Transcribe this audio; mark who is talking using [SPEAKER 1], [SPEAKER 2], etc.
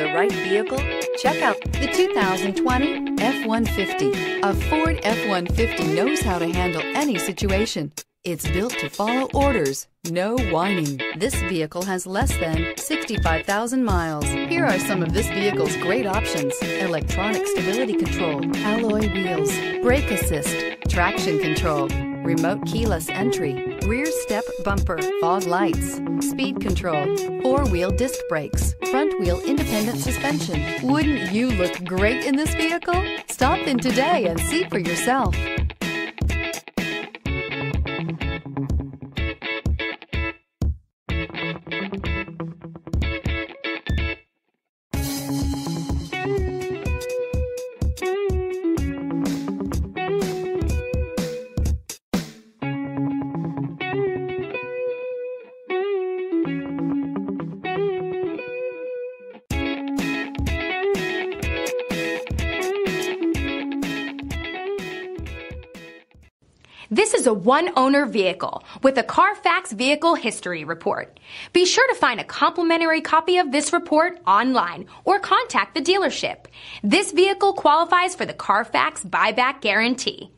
[SPEAKER 1] the right vehicle? Check out the 2020 F-150. A Ford F-150 knows how to handle any situation. It's built to follow orders, no whining. This vehicle has less than 65,000 miles. Here are some of this vehicle's great options: electronic stability control, alloy wheels, brake assist, traction control, remote keyless entry, rear step bumper, fog lights, speed control, four-wheel disc brakes, front-wheel independent suspension. Wouldn't you look great in this vehicle? Stop in today and see for yourself.
[SPEAKER 2] This is a one-owner vehicle with a CARFAX Vehicle History Report. Be sure to find a complimentary copy of this report online or contact the dealership. This vehicle qualifies for the CARFAX Buyback Guarantee.